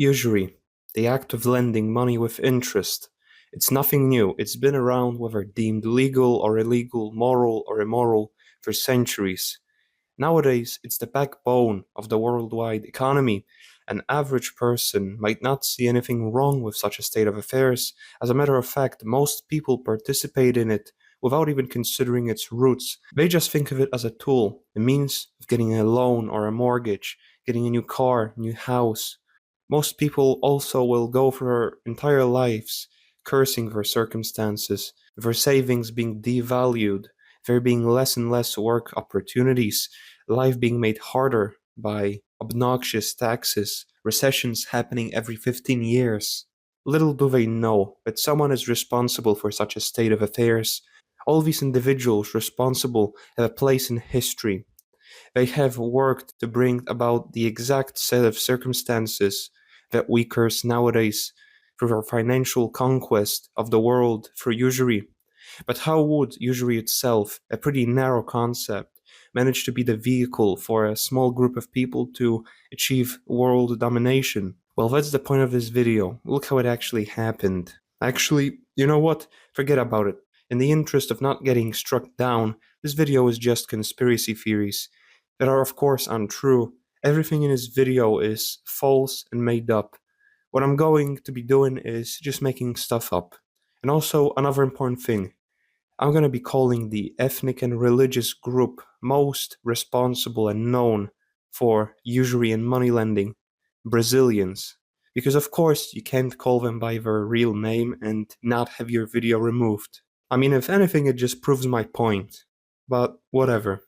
Usury, the act of lending money with interest. It's nothing new. It's been around, whether deemed legal or illegal, moral or immoral, for centuries. Nowadays, it's the backbone of the worldwide economy. An average person might not see anything wrong with such a state of affairs. As a matter of fact, most people participate in it without even considering its roots. They just think of it as a tool, a means of getting a loan or a mortgage, getting a new car, new house. Most people also will go for their entire lives cursing their circumstances, their savings being devalued, there being less and less work opportunities, life being made harder by obnoxious taxes, recessions happening every 15 years. Little do they know that someone is responsible for such a state of affairs. All these individuals responsible have a place in history. They have worked to bring about the exact set of circumstances that we curse nowadays through our financial conquest of the world through usury. But how would usury itself, a pretty narrow concept, manage to be the vehicle for a small group of people to achieve world domination? Well, that's the point of this video. Look how it actually happened. Actually, you know what? Forget about it. In the interest of not getting struck down, this video is just conspiracy theories that are of course untrue. Everything in this video is false and made up. What I'm going to be doing is just making stuff up. And also, another important thing, I'm going to be calling the ethnic and religious group most responsible and known for usury and money lending, Brazilians. Because of course you can't call them by their real name and not have your video removed. I mean, if anything, it just proves my point. But whatever.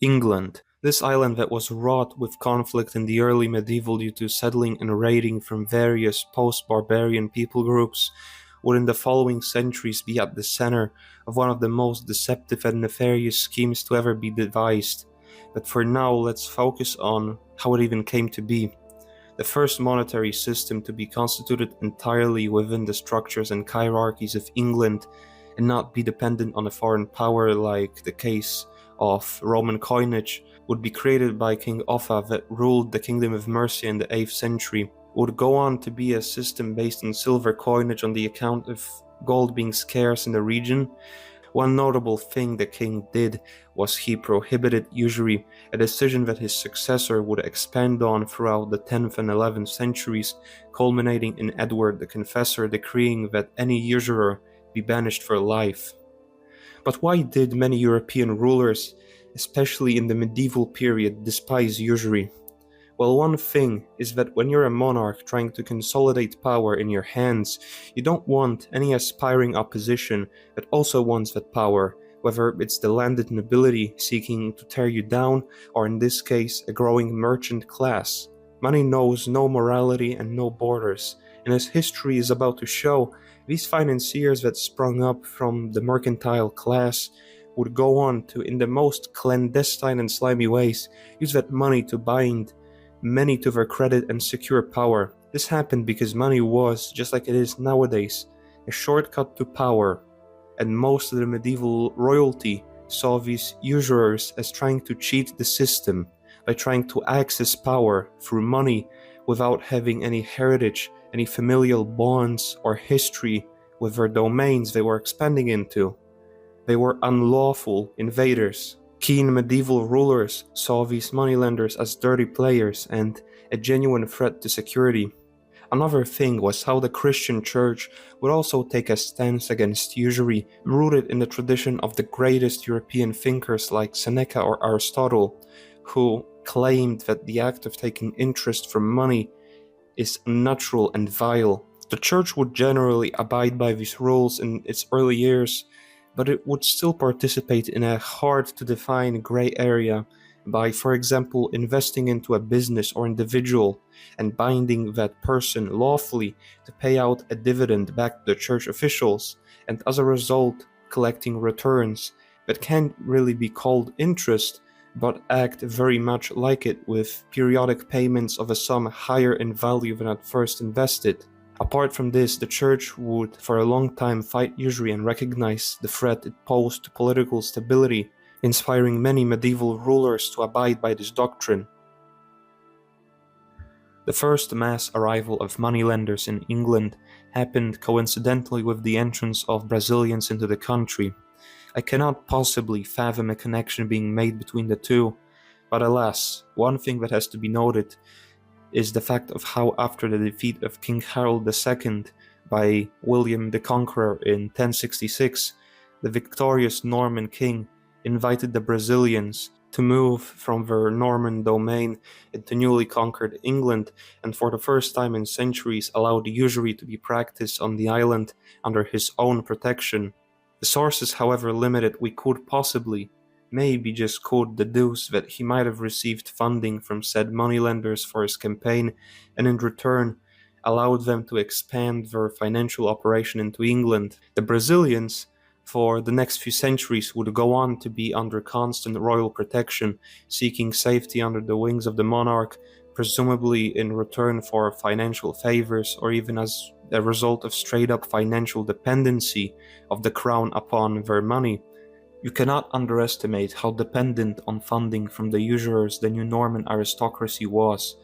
England, this island that was wrought with conflict in the early medieval due to settling and raiding from various post-barbarian people groups, would in the following centuries be at the center of one of the most deceptive and nefarious schemes to ever be devised. But for now, let's focus on how it even came to be. The first monetary system to be constituted entirely within the structures and hierarchies of England and not be dependent on a foreign power like the case of Roman coinage would be created by King Offa that ruled the Kingdom of Mercia in the 8th century, would go on to be a system based on silver coinage on the account of gold being scarce in the region. One notable thing the king did was he prohibited usury, a decision that his successor would expand on throughout the 10th and 11th centuries, culminating in Edward the Confessor decreeing that any usurer be banished for life. But why did many European rulers, especially in the medieval period, despise usury? Well, one thing is that when you're a monarch trying to consolidate power in your hands, you don't want any aspiring opposition that also wants that power, whether it's the landed nobility seeking to tear you down, or in this case, a growing merchant class. Money knows no morality and no borders, and as history is about to show, these financiers that sprung up from the mercantile class would go on to, in the most clandestine and slimy ways, use that money to bind many to their credit and secure power. This happened because money was, just like it is nowadays, a shortcut to power. and most of the medieval royalty saw these usurers as trying to cheat the system by trying to access power through money without having any heritage, any familial bonds or history with their domains they were expanding into. They were unlawful invaders. Keen medieval rulers saw these moneylenders as dirty players and a genuine threat to security. Another thing was how the Christian church would also take a stance against usury, rooted in the tradition of the greatest European thinkers like Seneca or Aristotle, who claimed that the act of taking interest from money is unnatural and vile. The church would generally abide by these rules in its early years, but it would still participate in a hard-to-define gray area by, for example, investing into a business or individual and binding that person lawfully to pay out a dividend back to the church officials, and as a result collecting returns that can't really be called interest, but act very much like it, with periodic payments of a sum higher in value than at first invested. Apart from this, the church would for a long time fight usury and recognize the threat it posed to political stability, inspiring many medieval rulers to abide by this doctrine. The first mass arrival of moneylenders in England happened coincidentally with the entrance of Brazilians into the country. I cannot possibly fathom a connection being made between the two, but alas, one thing that has to be noted is the fact of how after the defeat of King Harold II by William the Conqueror in 1066, the victorious Norman king invited the Brazilians to move from their Norman domain into newly conquered England, and for the first time in centuries allowed usury to be practiced on the island under his own protection. The sources, however limited, we could possibly, maybe just could, deduce that he might have received funding from said moneylenders for his campaign, and in return allowed them to expand their financial operation into England. The Brazilians, for the next few centuries, would go on to be under constant royal protection, seeking safety under the wings of the monarch, presumably in return for financial favors or even as a result of straight-up financial dependency of the crown upon their money. You cannot underestimate how dependent on funding from the usurers the new Norman aristocracy was,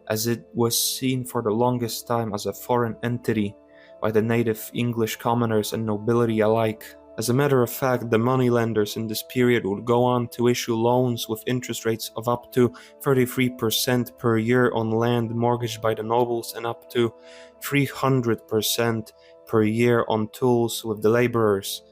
as it was seen for the longest time as a foreign entity by the native English commoners and nobility alike. As a matter of fact, the moneylenders in this period would go on to issue loans with interest rates of up to 33% per year on land mortgaged by the nobles and up to 300% per year on tools with the laborers.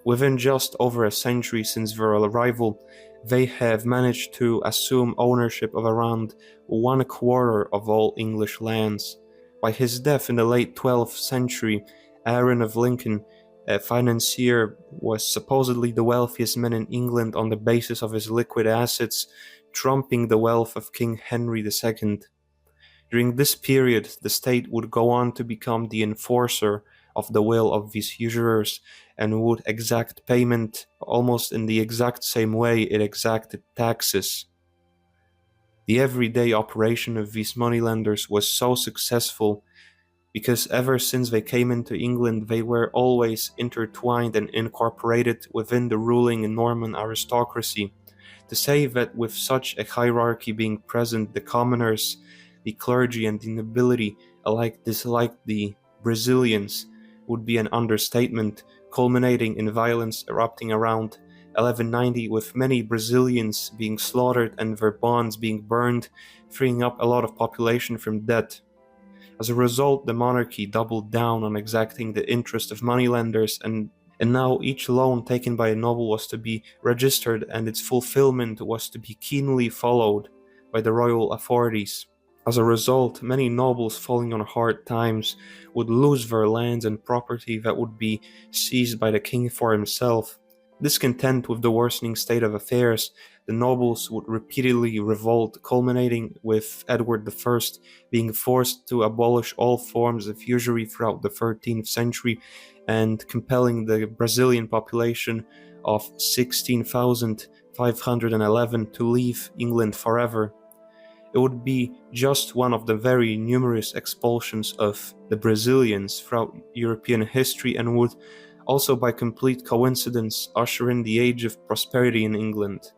Within just over a century since their arrival, they have managed to assume ownership of around 1/4 of all English lands. By his death in the late 12th century, Aaron of Lincoln, a financier, was supposedly the wealthiest man in England on the basis of his liquid assets, trumping the wealth of King Henry II. During this period, the state would go on to become the enforcer of the will of these usurers and would exact payment almost in the exact same way it exacted taxes. The everyday operation of these moneylenders was so successful because ever since they came into England, they were always intertwined and incorporated within the ruling Norman aristocracy. To say that with such a hierarchy being present, the commoners, the clergy, and the nobility alike disliked the Brazilians would be an understatement, culminating in violence erupting around 1190, with many Brazilians being slaughtered and their bonds being burned, freeing up a lot of population from debt. As a result, the monarchy doubled down on exacting the interest of moneylenders, and now each loan taken by a noble was to be registered and its fulfillment was to be keenly followed by the royal authorities. As a result, many nobles falling on hard times would lose their lands and property that would be seized by the king for himself. Discontent with the worsening state of affairs, the nobles would repeatedly revolt, culminating with Edward I being forced to abolish all forms of usury throughout the 13th century and compelling the Brazilian population of 16,511 to leave England forever. It would be just one of the very numerous expulsions of the Brazilians throughout European history and would also by complete coincidence ushering the age of prosperity in England.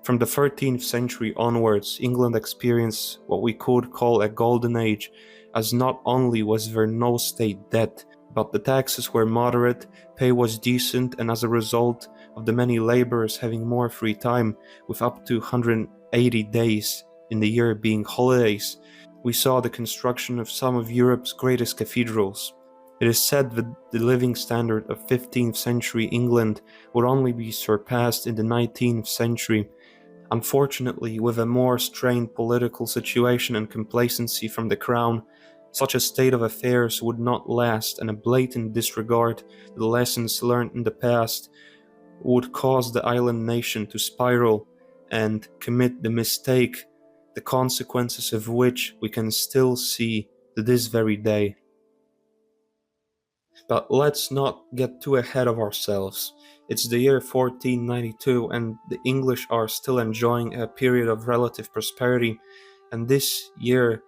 From the 13th century onwards, England experienced what we could call a golden age, as not only was there no state debt, but the taxes were moderate, pay was decent, and as a result of the many laborers having more free time, with up to 180 days in the year being holidays, we saw the construction of some of Europe's greatest cathedrals. It is said that the living standard of 15th century England would only be surpassed in the 19th century. Unfortunately, with a more strained political situation and complacency from the crown, such a state of affairs would not last, and a blatant disregard to the lessons learned in the past would cause the island nation to spiral and commit the mistake, the consequences of which we can still see to this very day. But let's not get too ahead of ourselves. It's the year 1492 and the English are still enjoying a period of relative prosperity, and this year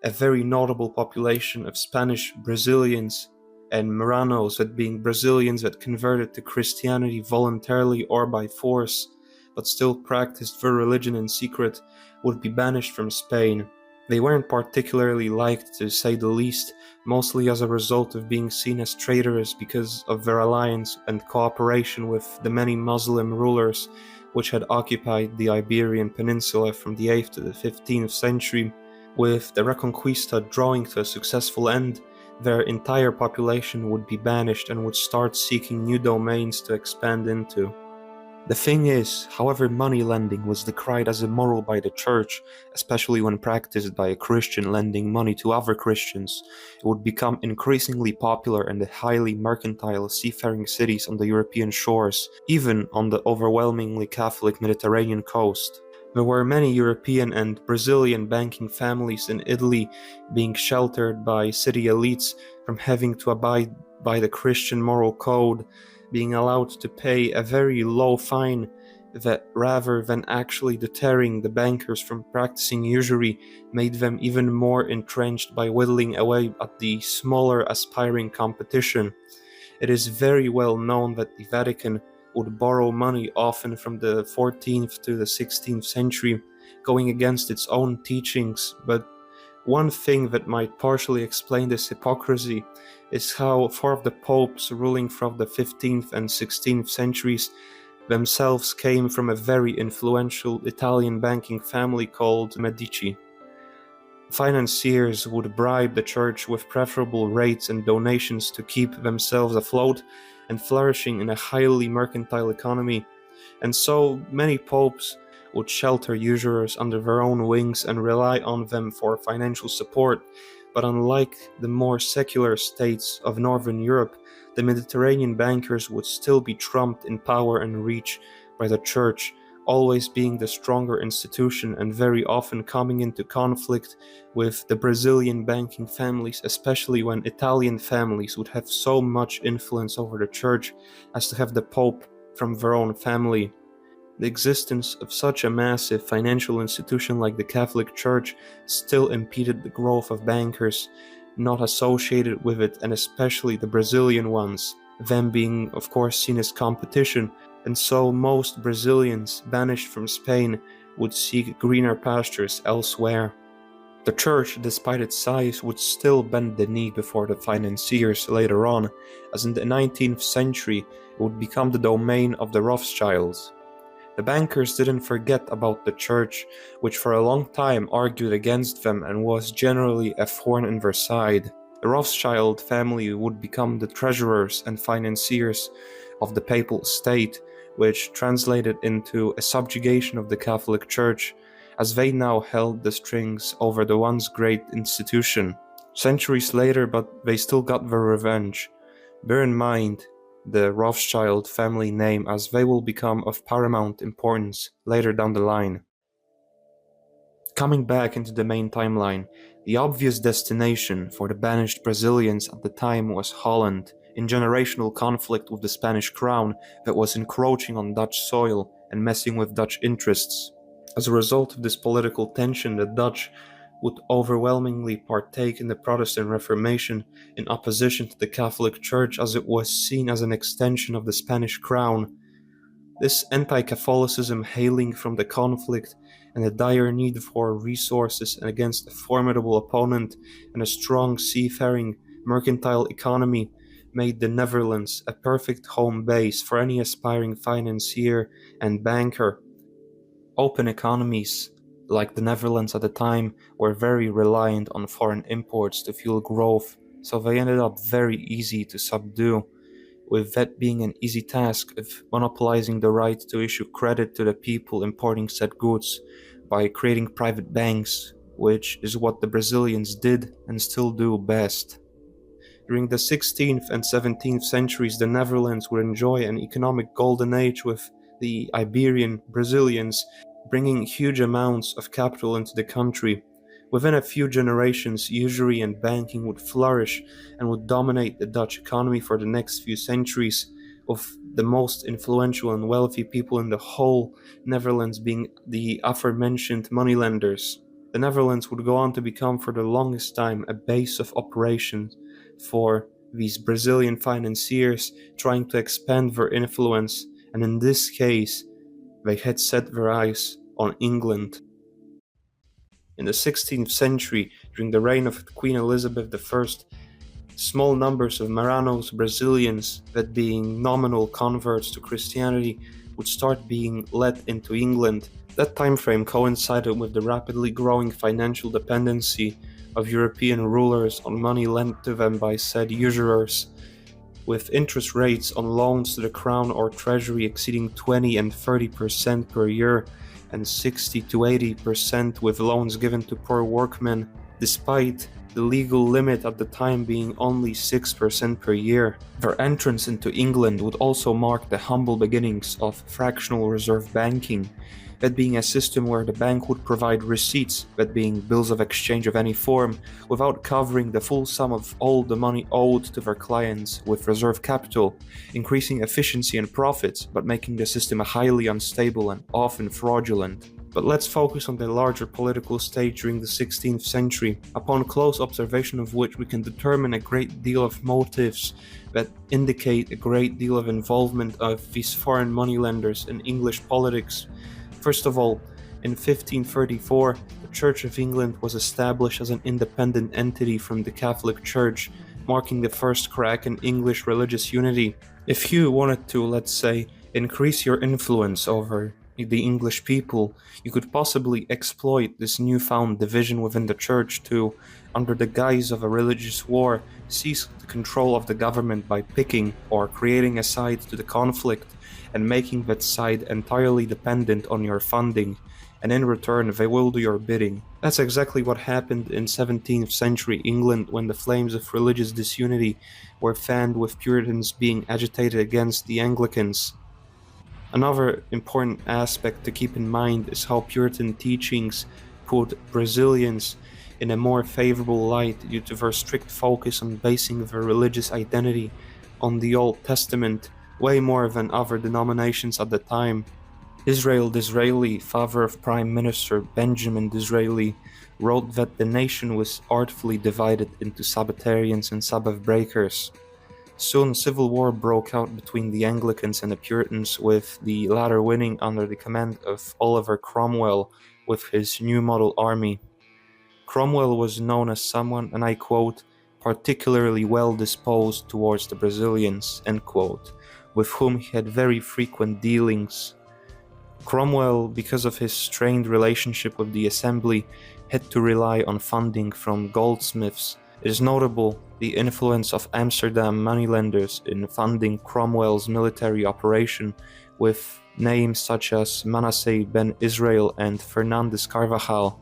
a very notable population of Spanish Brazilians and Moranos, that being Brazilians that converted to Christianity voluntarily or by force, but still practiced their religion in secret, would be banished from Spain. They weren't particularly liked, to say the least, mostly as a result of being seen as traitorous because of their alliance and cooperation with the many Muslim rulers which had occupied the Iberian Peninsula from the 8th to the 15th century. With the Reconquista drawing to a successful end, their entire population would be banished and would start seeking new domains to expand into. The thing is, however, money lending was decried as immoral by the church, especially when practiced by a Christian lending money to other Christians. It would become increasingly popular in the highly mercantile seafaring cities on the European shores, even on the overwhelmingly Catholic Mediterranean coast. There were many European and Brazilian banking families in Italy being sheltered by city elites from having to abide by the Christian moral code, being allowed to pay a very low fine that, rather than actually deterring the bankers from practicing usury, made them even more entrenched by whittling away at the smaller aspiring competition. It is very well known that the Vatican would borrow money often from the 14th to the 16th century, going against its own teachings, but one thing that might partially explain this hypocrisy is how four of the popes ruling from the 15th and 16th centuries themselves came from a very influential Italian banking family called Medici. Financiers would bribe the church with preferable rates and donations to keep themselves afloat and flourishing in a highly mercantile economy, and so many popes would shelter usurers under their own wings and rely on them for financial support. But unlike the more secular states of Northern Europe, the Mediterranean bankers would still be trumped in power and reach by the church, always being the stronger institution and very often coming into conflict with the Brazilian banking families, especially when Italian families would have so much influence over the church as to have the Pope from their own family. The existence of such a massive financial institution like the Catholic Church still impeded the growth of bankers not associated with it, and especially the Brazilian ones, them being of course seen as competition, and so most Brazilians banished from Spain would seek greener pastures elsewhere. The church, despite its size, would still bend the knee before the financiers later on, as in the 19th century it would become the domain of the Rothschilds. The bankers didn't forget about the church, which for a long time argued against them and was generally a thorn in their side. The Rothschild family would become the treasurers and financiers of the papal state, which translated into a subjugation of the Catholic Church, as they now held the strings over the once great institution. Centuries later, but they still got their revenge. Bear in mind the Rothschild family name, as they will become of paramount importance later down the line. Coming back into the main timeline, the obvious destination for the banished Brazilians at the time was Holland, in generational conflict with the Spanish crown that was encroaching on Dutch soil and messing with Dutch interests. As a result of this political tension, the Dutch would overwhelmingly partake in the Protestant Reformation in opposition to the Catholic Church, as it was seen as an extension of the Spanish crown. This anti-Catholicism, hailing from the conflict and the dire need for resources and against a formidable opponent and a strong seafaring mercantile economy, made the Netherlands a perfect home base for any aspiring financier and banker. Open economies, like the Netherlands at the time, were very reliant on foreign imports to fuel growth, so they ended up very easy to subdue, with that being an easy task of monopolizing the right to issue credit to the people importing said goods by creating private banks, which is what the Brazilians did and still do best. During the 16th and 17th centuries, the Netherlands would enjoy an economic golden age, with the Iberian Brazilians bringing huge amounts of capital into the country. Within a few generations, usury and banking would flourish and would dominate the Dutch economy for the next few centuries, with the most influential and wealthy people in the whole Netherlands being the aforementioned moneylenders. The Netherlands would go on to become for the longest time a base of operations for these Brazilian financiers trying to expand their influence, and in this case, they had set their eyes on England. In the 16th century, during the reign of Queen Elizabeth I, small numbers of Marranos Brazilians, that being nominal converts to Christianity, would start being let into England. That time frame coincided with the rapidly growing financial dependency of European rulers on money lent to them by said usurers, with interest rates on loans to the Crown or Treasury exceeding 20 and 30% per year, and 60 to 80% with loans given to poor workmen, despite the legal limit at the time being only 6% per year. Their entrance into England would also mark the humble beginnings of fractional reserve banking, that being a system where the bank would provide receipts, that being bills of exchange of any form, without covering the full sum of all the money owed to their clients with reserve capital, increasing efficiency and profits, but making the system highly unstable and often fraudulent. But let's focus on the larger political stage during the 16th century, upon close observation of which we can determine a great deal of motives that indicate a great deal of involvement of these foreign moneylenders in English politics. First of all, in 1534, the Church of England was established as an independent entity from the Catholic Church, marking the first crack in English religious unity. If you wanted to, let's say, increase your influence over the English people, you could possibly exploit this newfound division within the church to, under the guise of a religious war, seize the control of the government by picking or creating a side to the conflict and making that side entirely dependent on your funding, and in return they will do your bidding. That's exactly what happened in 17th century England when the flames of religious disunity were fanned, with Puritans being agitated against the Anglicans. Another important aspect to keep in mind is how Puritan teachings put Brazilians in a more favorable light due to their strict focus on basing their religious identity on the Old Testament, way more than other denominations at the time. Israel Disraeli, father of Prime Minister Benjamin Disraeli, wrote that the nation was artfully divided into Sabbatarians and Sabbath breakers. Soon civil war broke out between the Anglicans and the Puritans, with the latter winning under the command of Oliver Cromwell with his new model army. Cromwell was known as someone, and I quote, particularly well disposed towards the Brazilians, end quote, with whom he had very frequent dealings. Cromwell, because of his strained relationship with the Assembly, had to rely on funding from goldsmiths. It is notable the influence of Amsterdam moneylenders in funding Cromwell's military operation, with names such as Manasseh ben Israel and Fernandes Carvajal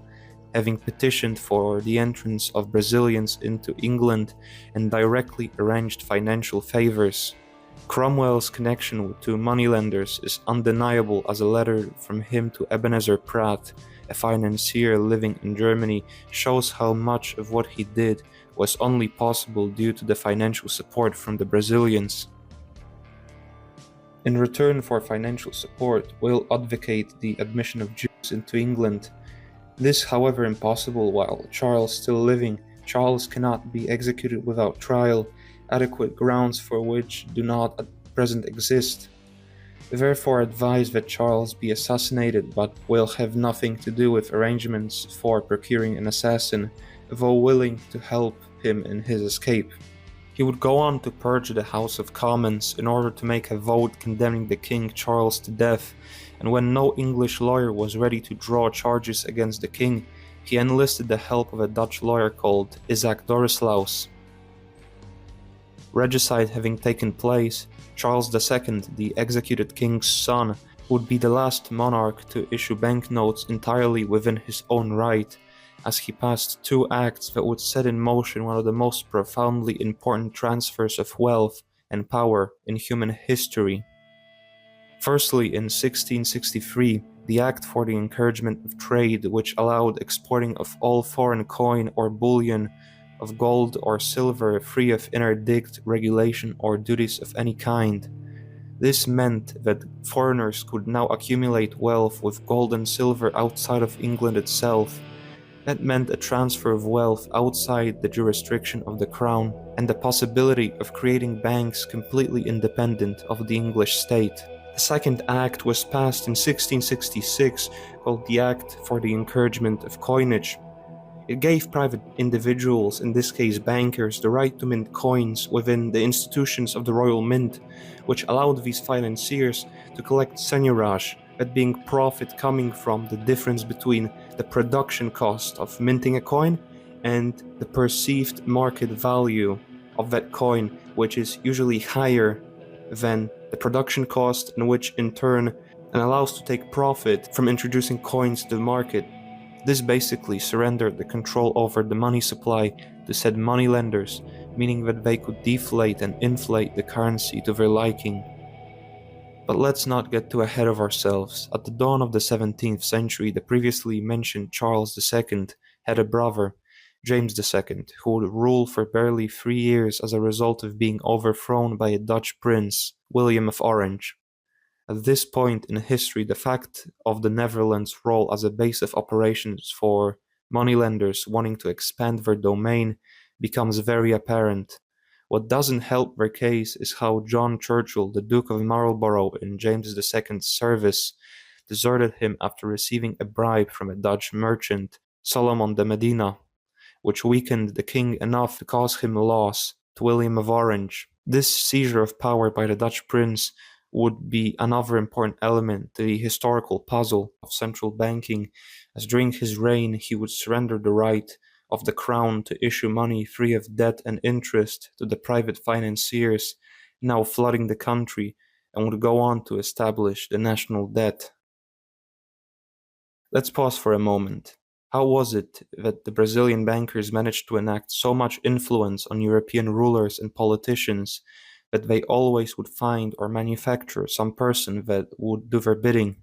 having petitioned for the entrance of Brazilians into England and directly arranged financial favors. Cromwell's connection to moneylenders is undeniable, as a letter from him to Ebenezer Pratt, a financier living in Germany, shows how much of what he did was only possible due to the financial support from the Brazilians. In return for financial support, Will advocated the admission of Jews into England. This, however, impossible while Charles still living. Charles cannot be executed without trial, adequate grounds for which do not at present exist. Therefore advise that Charles be assassinated, but will have nothing to do with arrangements for procuring an assassin, though willing to help him in his escape. He would go on to purge the House of Commons in order to make a vote condemning the King Charles to death, and when no English lawyer was ready to draw charges against the king, he enlisted the help of a Dutch lawyer called Isaac Dorislaus. Regicide having taken place, Charles II, the executed king's son, would be the last monarch to issue banknotes entirely within his own right, as he passed two acts that would set in motion one of the most profoundly important transfers of wealth and power in human history. Firstly, in 1663, the Act for the Encouragement of Trade, which allowed exporting of all foreign coin or bullion of gold or silver free of interdict, regulation, or duties of any kind. This meant that foreigners could now accumulate wealth with gold and silver outside of England itself. That meant a transfer of wealth outside the jurisdiction of the Crown and the possibility of creating banks completely independent of the English state. The second act was passed in 1666, called the Act for the Encouragement of Coinage. It gave private individuals, in this case bankers, the right to mint coins within the institutions of the Royal Mint, which allowed these financiers to collect seigneurage, that being profit coming from the difference between the production cost of minting a coin and the perceived market value of that coin, which is usually higher than the production cost, and which in turn allows to take profit from introducing coins to the market. This basically surrendered the control over the money supply to said moneylenders, meaning that they could deflate and inflate the currency to their liking. But let's not get too ahead of ourselves. At the dawn of the 17th century, the previously mentioned Charles II had a brother, James II, who would rule for barely 3 years as a result of being overthrown by a Dutch prince, William of Orange. At this point in history, the fact of the Netherlands' role as a base of operations for moneylenders wanting to expand their domain becomes very apparent. What doesn't help their case is how John Churchill, the Duke of Marlborough in James II's service, deserted him after receiving a bribe from a Dutch merchant, Solomon de Medina, which weakened the king enough to cause him loss to William of Orange. This seizure of power by the Dutch prince would be another important element to the historical puzzle of central banking, as during his reign he would surrender the right of the crown to issue money free of debt and interest to the private financiers now flooding the country, and would go on to establish the national debt. Let's pause for a moment. How was it that the Brazilian bankers managed to enact so much influence on European rulers and politicians that they always would find or manufacture some person that would do their bidding?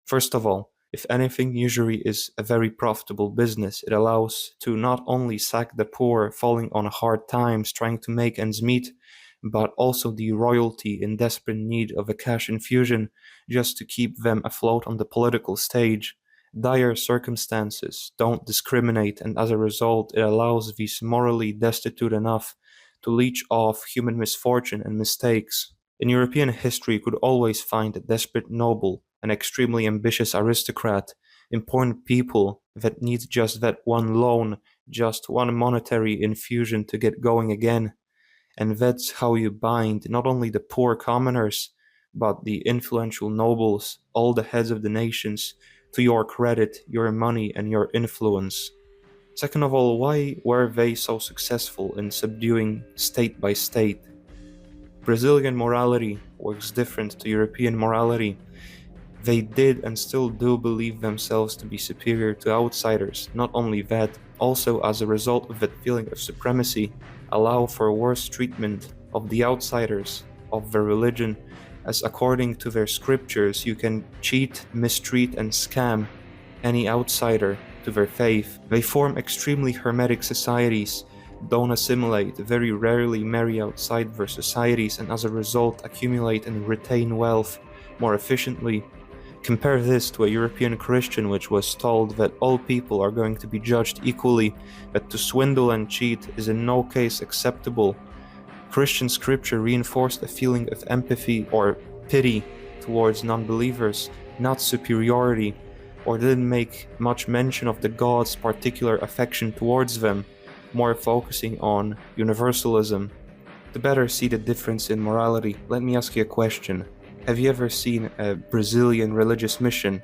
First of all, if anything, usury is a very profitable business. It allows to not only sack the poor falling on hard times trying to make ends meet, but also the royalty in desperate need of a cash infusion just to keep them afloat on the political stage. Dire circumstances don't discriminate, and as a result it allows these morally destitute enough to leech off human misfortune and mistakes. In European history, you could always find a desperate noble, an extremely ambitious aristocrat, important people that need just that one loan, just one monetary infusion to get going again. And that's how you bind not only the poor commoners, but the influential nobles, all the heads of the nations, to your credit, your money, and your influence. Second of all, why were they so successful in subduing state by state? Brazilian morality works different to European morality. They did and still do believe themselves to be superior to outsiders. Not only that, also as a result of that feeling of supremacy, allow for worse treatment of the outsiders of their religion, as according to their scriptures you can cheat, mistreat, and scam any outsider to their faith. They form extremely hermetic societies, don't assimilate, very rarely marry outside their societies, and as a result accumulate and retain wealth more efficiently. Compare this to a European Christian which was told that all people are going to be judged equally, that to swindle and cheat is in no case acceptable. Christian scripture reinforced a feeling of empathy or pity towards non-believers, not superiority, or didn't make much mention of the God's particular affection towards them, more focusing on universalism. To better see the difference in morality, let me ask you a question. Have you ever seen a Brazilian religious mission?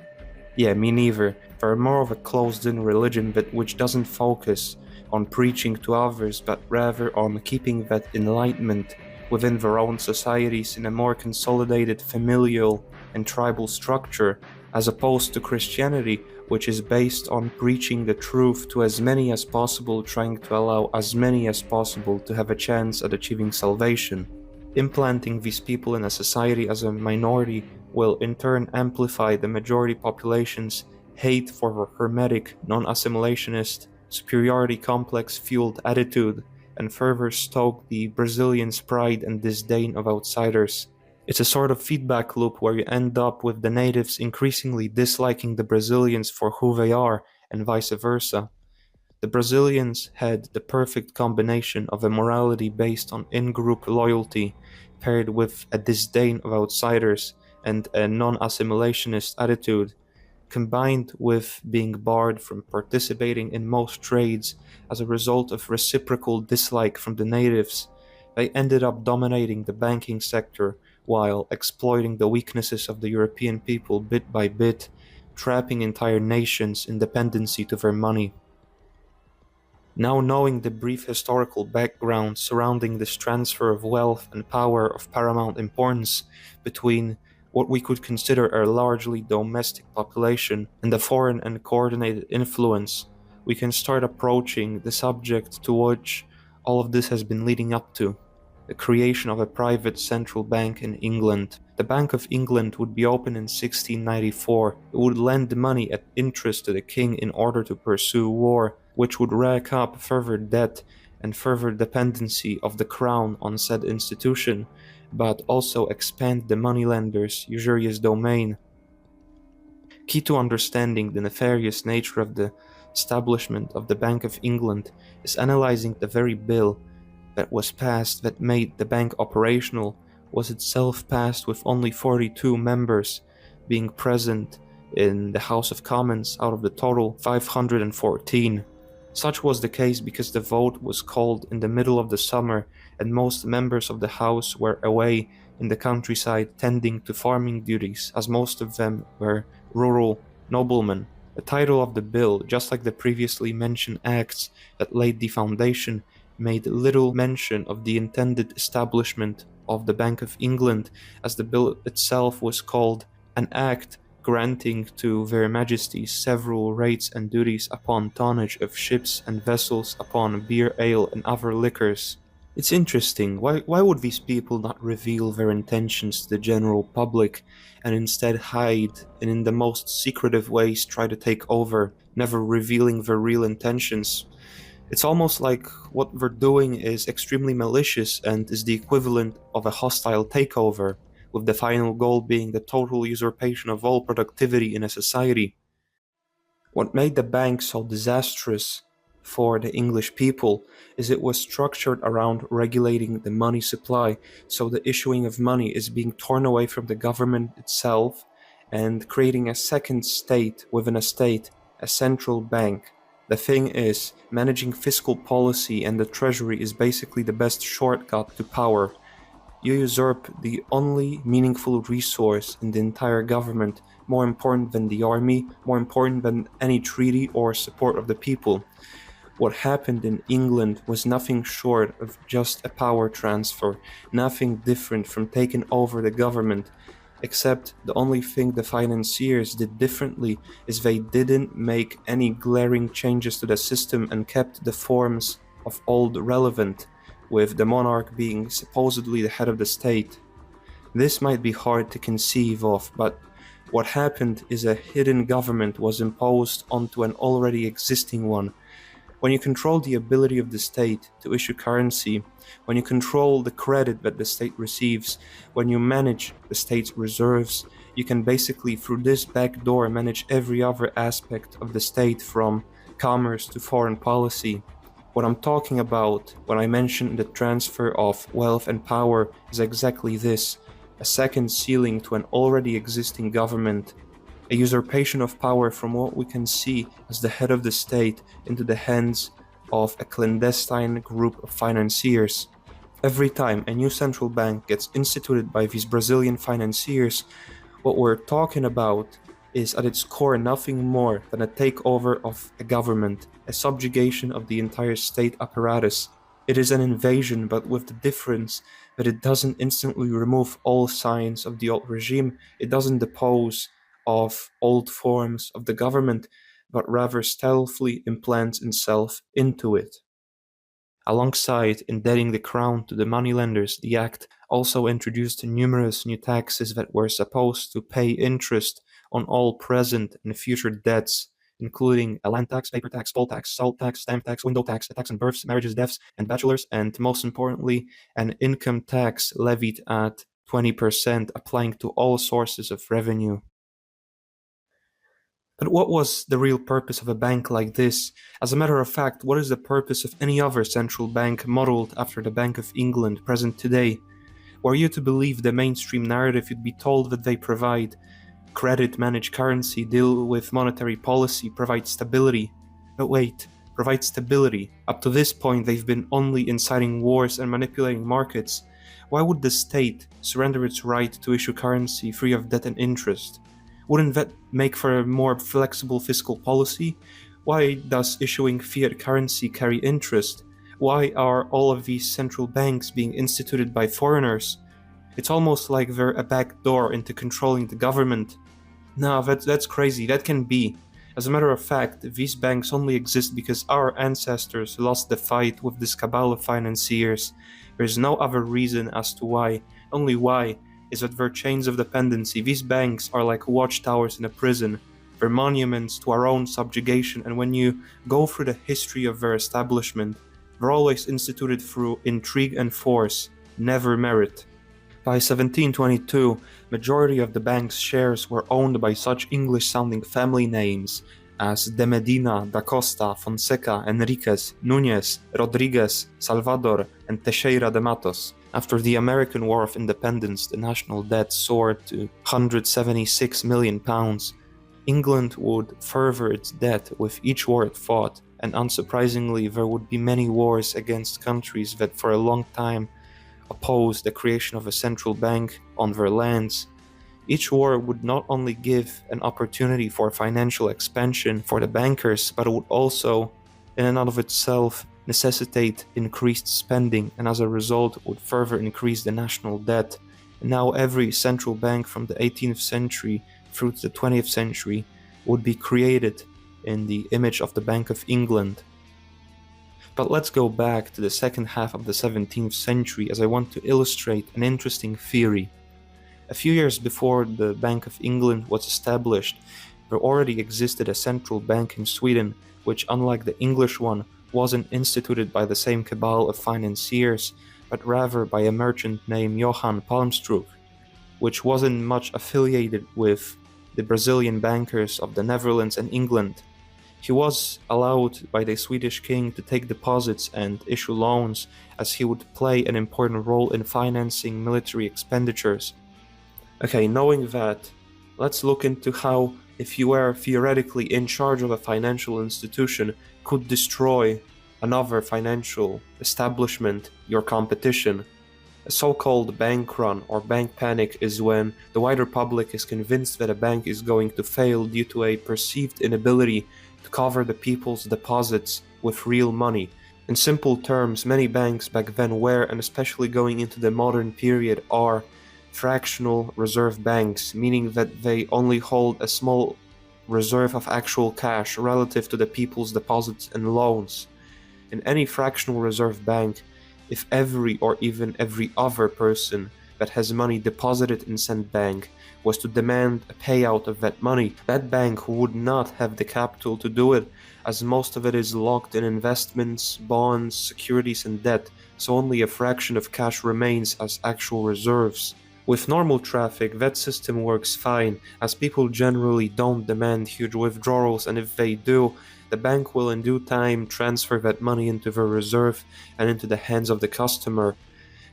Yeah, me neither. They're more of a closed-in religion which doesn't focus on preaching to others, but rather on keeping that enlightenment within their own societies in a more consolidated familial and tribal structure, as opposed to Christianity, which is based on preaching the truth to as many as possible, trying to allow as many as possible to have a chance at achieving salvation. Implanting these people in a society as a minority will in turn amplify the majority population's hate for the hermetic, non-assimilationist, superiority complex-fueled attitude, and further stoke the Brazilians' pride and disdain of outsiders. It's a sort of feedback loop where you end up with the natives increasingly disliking the Brazilians for who they are, and vice versa. The Brazilians had the perfect combination of a morality based on in-group loyalty, paired with a disdain of outsiders and a non-assimilationist attitude, combined with being barred from participating in most trades as a result of reciprocal dislike from the natives. They ended up dominating the banking sector while exploiting the weaknesses of the European people bit by bit, trapping entire nations in dependency to their money. Now knowing the brief historical background surrounding this transfer of wealth and power of paramount importance between what we could consider a largely domestic population and the foreign and coordinated influence, we can start approaching the subject to which all of this has been leading up to: the creation of a private central bank in England. The Bank of England would be opened in 1694. It would lend money at interest to the king in order to pursue war, which would rack up further debt and further dependency of the crown on said institution, but also expand the moneylenders' usurious domain. Key to understanding the nefarious nature of the establishment of the Bank of England is analyzing the very bill that was passed that made the bank operational was itself passed with only 42 members being present in the House of Commons out of the total 514. Such was the case because the vote was called in the middle of the summer and most members of the House were away in the countryside tending to farming duties, as most of them were rural noblemen. The title of the bill, just like the previously mentioned acts that laid the foundation, made little mention of the intended establishment of the Bank of England, as the bill itself was called an act granting to their majesties several rates and duties upon tonnage of ships and vessels, upon beer, ale, and other liquors. It's interesting, why would these people not reveal their intentions to the general public and instead hide and in the most secretive ways try to take over, never revealing their real intentions? It's almost like what they're doing is extremely malicious and is the equivalent of a hostile takeover, with the final goal being the total usurpation of all productivity in a society. What made the bank so disastrous for the English people is it was structured around regulating the money supply, so the issuing of money is being torn away from the government itself and creating a second state within a state, a central bank. The thing is, managing fiscal policy and the treasury is basically the best shortcut to power. You usurp the only meaningful resource in the entire government, more important than the army, more important than any treaty or support of the people. What happened in England was nothing short of just a power transfer, nothing different from taking over the government, except the only thing the financiers did differently is they didn't make any glaring changes to the system and kept the forms of old relevant, with the monarch being supposedly the head of the state. This might be hard to conceive of, but what happened is a hidden government was imposed onto an already existing one. When you control the ability of the state to issue currency, when you control the credit that the state receives, when you manage the state's reserves, you can basically, through this back door, manage every other aspect of the state, from commerce to foreign policy. What I'm talking about when I mention the transfer of wealth and power is exactly this: a second ceiling to an already existing government, a usurpation of power from what we can see as the head of the state into the hands of a clandestine group of financiers. Every time a new central bank gets instituted by these Brazilian financiers, what we're talking about is at its core nothing more than a takeover of a government, a subjugation of the entire state apparatus. It is an invasion, but with the difference that it doesn't instantly remove all signs of the old regime, it doesn't depose of old forms of the government, but rather stealthily implants itself into it. Alongside indebting the crown to the moneylenders, the act also introduced numerous new taxes that were supposed to pay interest on all present and future debts, including a land tax, paper tax, poll tax, salt tax, stamp tax, window tax, a tax on births, marriages, deaths, and bachelors, and most importantly, an income tax levied at 20%, applying to all sources of revenue. But what was the real purpose of a bank like this? As a matter of fact, what is the purpose of any other central bank modeled after the Bank of England present today? Were you to believe the mainstream narrative, you'd be told that they provide credit, manage currency, deal with monetary policy, provide stability. But wait, provide stability. Up to this point, they've been only inciting wars and manipulating markets. Why would the state surrender its right to issue currency free of debt and interest? Wouldn't that make for a more flexible fiscal policy? Why does issuing fiat currency carry interest? Why are all of these central banks being instituted by foreigners? It's almost like they're a back door into controlling the government. No, that's crazy. That can be. As a matter of fact, these banks only exist because our ancestors lost the fight with this cabal of financiers. There's no other reason as to why. Only why is that they're chains of dependency. These banks are like watchtowers in a prison. They're monuments to our own subjugation, and when you go through the history of their establishment, they're always instituted through intrigue and force, never merit. By 1722, majority of the bank's shares were owned by such English-sounding family names as de Medina, da Costa, Fonseca, Enriquez, Núñez, Rodriguez, Salvador, and Teixeira de Matos. After the American War of Independence, the national debt soared to £176 million. England would further its debt with each war it fought, and unsurprisingly, there would be many wars against countries that for a long time opposed the creation of a central bank on their lands. Each war would not only give an opportunity for financial expansion for the bankers, but it would also, in and of itself, necessitate increased spending, and as a result would further increase the national debt. And now every central bank from the 18th century through to the 20th century would be created in the image of the Bank of England. But let's go back to the second half of the 17th century, as I want to illustrate an interesting theory. A few years before the Bank of England was established, there already existed a central bank in Sweden, which, unlike the English one, wasn't instituted by the same cabal of financiers, but rather by a merchant named Johann Palmstruch, which wasn't much affiliated with the Brazilian bankers of the Netherlands and England. He was allowed by the Swedish king to take deposits and issue loans, as he would play an important role in financing military expenditures. Okay, knowing that, let's look into how, if you were theoretically in charge of a financial institution, could destroy another financial establishment, your competition. A so-called bank run or bank panic is when the wider public is convinced that a bank is going to fail due to a perceived inability to cover the people's deposits with real money. In simple terms, many banks back then were, and especially going into the modern period, are fractional reserve banks, meaning that they only hold a small reserve of actual cash relative to the people's deposits and loans. In any fractional reserve bank, if every or even every other person that has money deposited in said bank was to demand a payout of that money, that bank would not have the capital to do it, as most of it is locked in investments, bonds, securities, and debt, so only a fraction of cash remains as actual reserves. With normal traffic, that system works fine, as people generally don't demand huge withdrawals, and if they do, the bank will in due time transfer that money into the reserve and into the hands of the customer.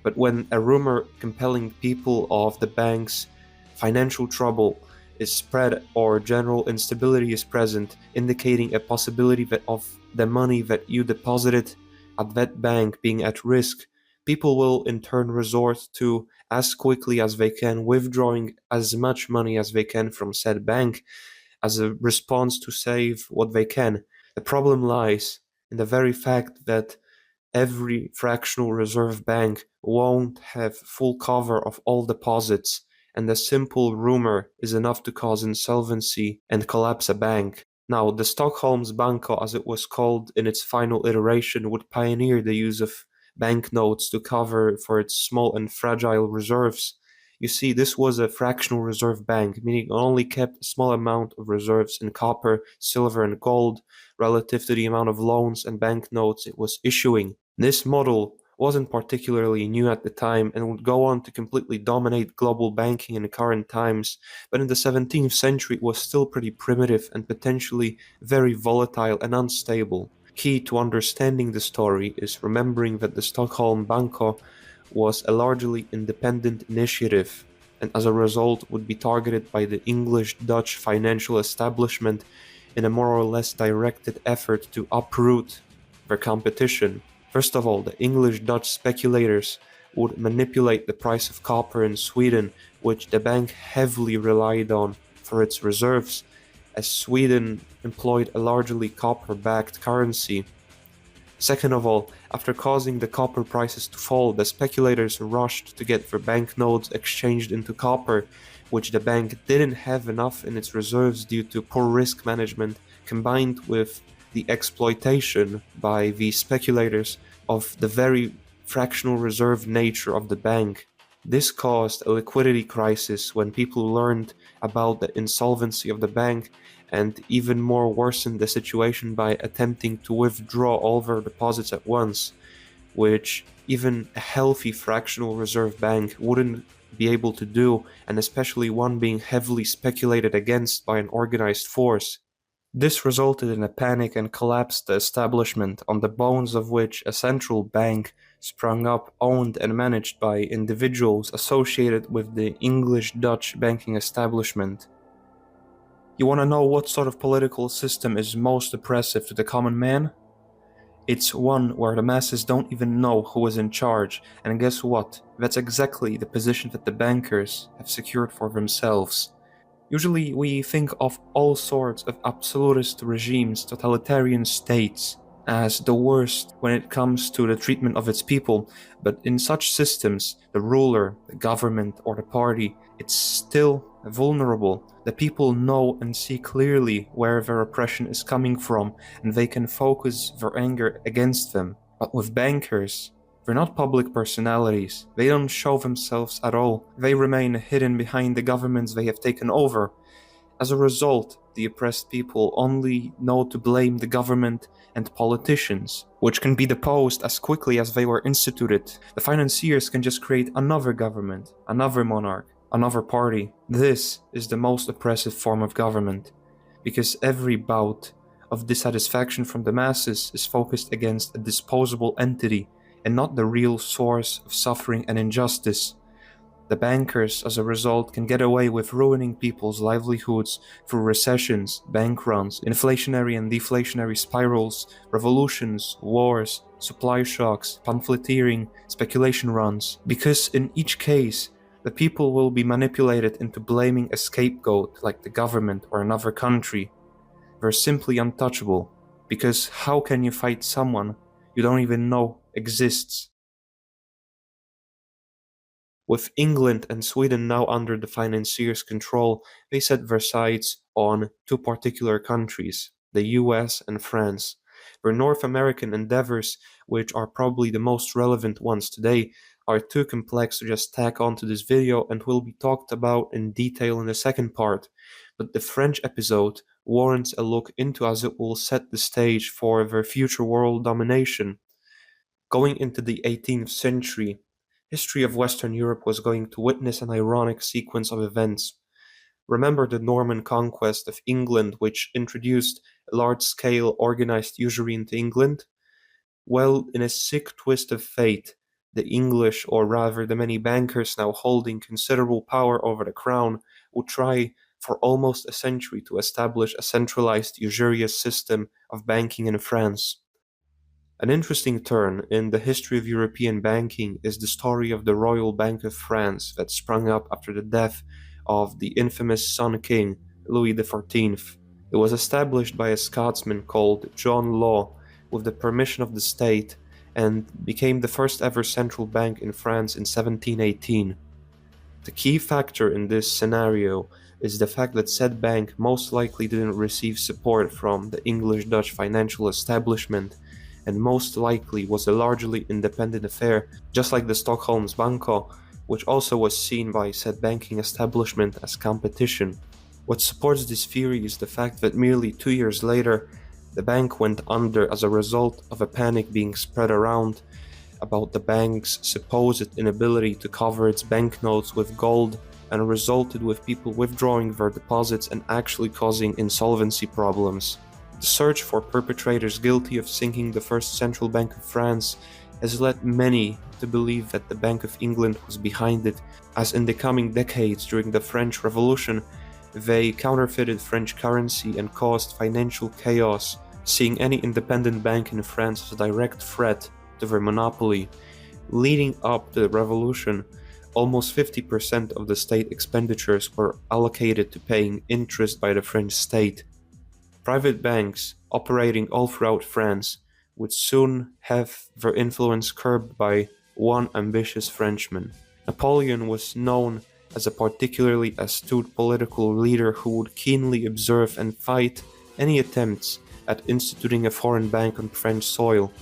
But when a rumor compelling people of the bank's financial trouble is spread or general instability is present, indicating a possibility that of the money that you deposited at that bank being at risk, people will in turn resort to, as quickly as they can, withdrawing as much money as they can from said bank as a response to save what they can. The problem lies in the very fact that every fractional reserve bank won't have full cover of all deposits, and a simple rumor is enough to cause insolvency and collapse a bank. Now, the Stockholm's Banca, as it was called in its final iteration, would pioneer the use of banknotes to cover for its small and fragile reserves. You see, this was a fractional reserve bank, meaning it only kept a small amount of reserves in copper, silver, and gold relative to the amount of loans and banknotes it was issuing. This model wasn't particularly new at the time and would go on to completely dominate global banking in current times, but in the 17th century it was still pretty primitive and potentially very volatile and unstable. Key to understanding the story is remembering that the Stockholm Banca was a largely independent initiative, and as a result would be targeted by the English-Dutch financial establishment in a more or less directed effort to uproot their competition. First of all, the English-Dutch speculators would manipulate the price of copper in Sweden, which the bank heavily relied on for its reserves, as Sweden employed a largely copper-backed currency. Second of all, after causing the copper prices to fall, the speculators rushed to get their banknotes exchanged into copper, which the bank didn't have enough in its reserves due to poor risk management, combined with the exploitation by the speculators of the very fractional reserve nature of the bank. This caused a liquidity crisis when people learned about the insolvency of the bank, and even more worsened the situation by attempting to withdraw all their deposits at once, which even a healthy fractional reserve bank wouldn't be able to do, and especially one being heavily speculated against by an organized force. This resulted in a panic and collapsed the establishment, on the bones of which a central bank sprung up, owned and managed by individuals associated with the English-Dutch banking establishment. You want to know what sort of political system is most oppressive to the common man? It's one where the masses don't even know who is in charge, and guess what? That's exactly the position that the bankers have secured for themselves. Usually we think of all sorts of absolutist regimes, totalitarian states, as the worst when it comes to the treatment of its people, but in such systems, the ruler, the government, or the party, it's still vulnerable. The people know and see clearly where their oppression is coming from, and they can focus their anger against them. But with bankers, they're not public personalities. They don't show themselves at all. They remain hidden behind the governments they have taken over. As a result, the oppressed people only know to blame the government and politicians, which can be deposed as quickly as they were instituted. The financiers can just create another government, another monarch, another party. This is the most oppressive form of government, because every bout of dissatisfaction from the masses is focused against a disposable entity and not the real source of suffering and injustice. The bankers, as a result, can get away with ruining people's livelihoods through recessions, bank runs, inflationary and deflationary spirals, revolutions, wars, supply shocks, pamphleteering, speculation runs, because in each case, the people will be manipulated into blaming a scapegoat like the government or another country. They're simply untouchable, because how can you fight someone you don't even know exists? With England and Sweden now under the financiers' control, they set their sights on two particular countries, the US and France. Their North American endeavors, which are probably the most relevant ones today, are too complex to just tack onto this video and will be talked about in detail in the second part. But the French episode warrants a look into, as it will set the stage for their future world domination. Going into the 18th century, history of Western Europe was going to witness an ironic sequence of events. Remember the Norman conquest of England, which introduced a large-scale organized usury into England? Well, in a sick twist of fate, the English, or rather the many bankers now holding considerable power over the crown, would try for almost a century to establish a centralized usurious system of banking in France. An interesting turn in the history of European banking is the story of the Royal Bank of France that sprung up after the death of the infamous Sun King, Louis XIV. It was established by a Scotsman called John Law with the permission of the state and became the first ever central bank in France in 1718. The key factor in this scenario is the fact that said bank most likely didn't receive support from the English-Dutch financial establishment and most likely was a largely independent affair, just like the Stockholm's Banca, which also was seen by said banking establishment as competition. What supports this theory is the fact that merely 2 years later, the bank went under as a result of a panic being spread around about the bank's supposed inability to cover its banknotes with gold and resulted with people withdrawing their deposits and actually causing insolvency problems. The search for perpetrators guilty of sinking the first central bank of France has led many to believe that the Bank of England was behind it, as in the coming decades during the French Revolution, they counterfeited French currency and caused financial chaos, seeing any independent bank in France as a direct threat to their monopoly. Leading up to the revolution, almost 50% of the state expenditures were allocated to paying interest by the French state. Private banks, operating all throughout France, would soon have their influence curbed by one ambitious Frenchman. Napoleon was known as a particularly astute political leader who would keenly observe and fight any attempts at instituting a foreign bank on French soil.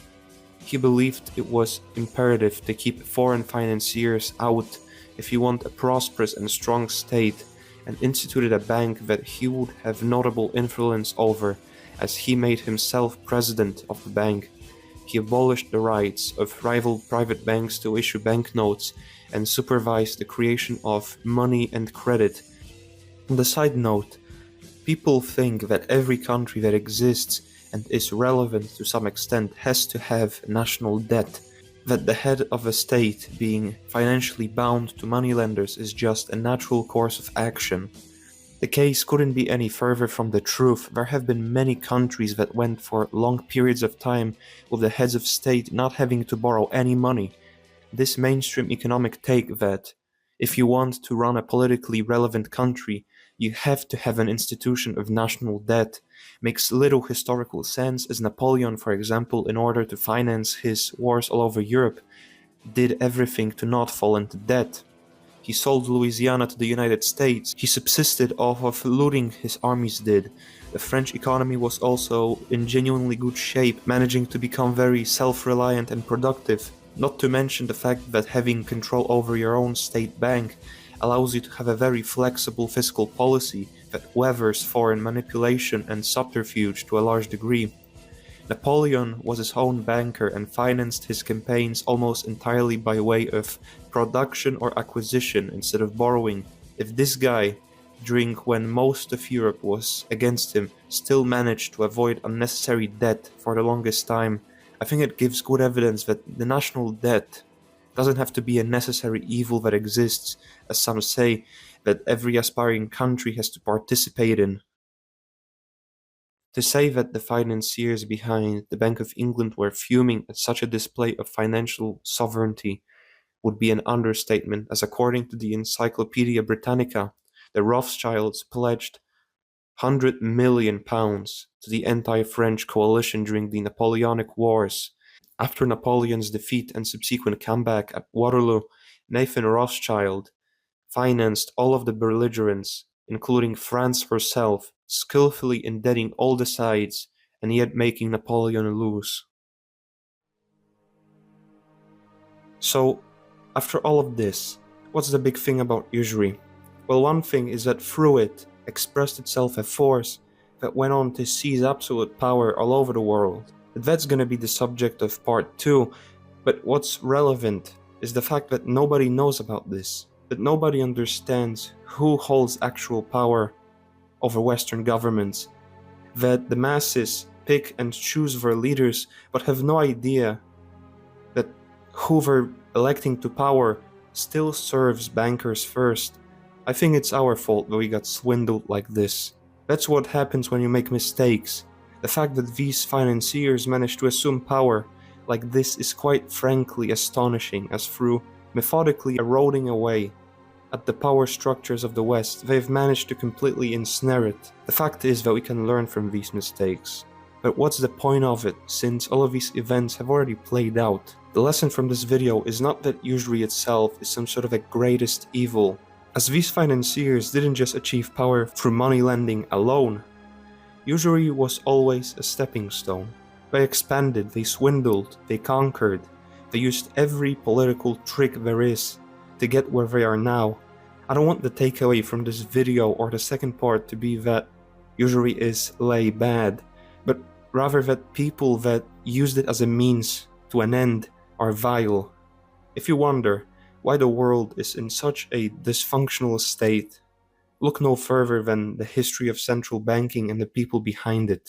He believed it was imperative to keep foreign financiers out if you want a prosperous and strong state, and instituted a bank that he would have notable influence over, as he made himself president of the bank. He abolished the rights of rival private banks to issue banknotes and supervised the creation of money and credit. On the side note, people think that every country that exists and is relevant to some extent has to have national debt, that the head of a state being financially bound to moneylenders is just a natural course of action. The case couldn't be any further from the truth. There have been many countries that went for long periods of time with the heads of state not having to borrow any money. This mainstream economic take that if you want to run a politically relevant country, you have to have an institution of national debt makes little historical sense, as Napoleon, for example, in order to finance his wars all over Europe, did everything to not fall into debt. He sold Louisiana to the United States. He subsisted off of looting his armies did. The French economy was also in genuinely good shape, managing to become very self-reliant and productive. Not to mention the fact that having control over your own state bank allows you to have a very flexible fiscal policy that weathers foreign manipulation and subterfuge to a large degree. Napoleon was his own banker and financed his campaigns almost entirely by way of production or acquisition instead of borrowing. If this guy, during when most of Europe was against him, still managed to avoid unnecessary debt for the longest time, I think it gives good evidence that the national debt doesn't have to be a necessary evil that exists, as some say, that every aspiring country has to participate in. To say that the financiers behind the Bank of England were fuming at such a display of financial sovereignty would be an understatement, as according to the Encyclopaedia Britannica, the Rothschilds pledged £100 million to the anti-French coalition during the Napoleonic Wars. After Napoleon's defeat and subsequent comeback at Waterloo, Nathan Rothschild financed all of the belligerents, including France herself, skillfully indebting all the sides and yet making Napoleon lose. So, after all of this, what's the big thing about usury? Well, one thing is that through it expressed itself a force that went on to seize absolute power all over the world. That's gonna be the subject of part 2, but what's relevant is the fact that nobody knows about this, that nobody understands who holds actual power over Western governments, that the masses pick and choose their leaders but have no idea that who they're electing to power still serves bankers first. I think it's our fault that we got swindled like this. That's what happens when you make mistakes. The fact that these financiers managed to assume power like this is quite frankly astonishing, as through methodically eroding away at the power structures of the West, they've managed to completely ensnare it. The fact is that we can learn from these mistakes. But what's the point of it, since all of these events have already played out? The lesson from this video is not that usury itself is some sort of a greatest evil, as these financiers didn't just achieve power through money lending alone. Usury was always a stepping stone. They expanded, they swindled, they conquered, they used every political trick there is to get where they are now. I don't want the takeaway from this video or the second part to be that usury is bad, but rather that people that used it as a means to an end are vile. If you wonder why the world is in such a dysfunctional state, look no further than the history of central banking and the people behind it.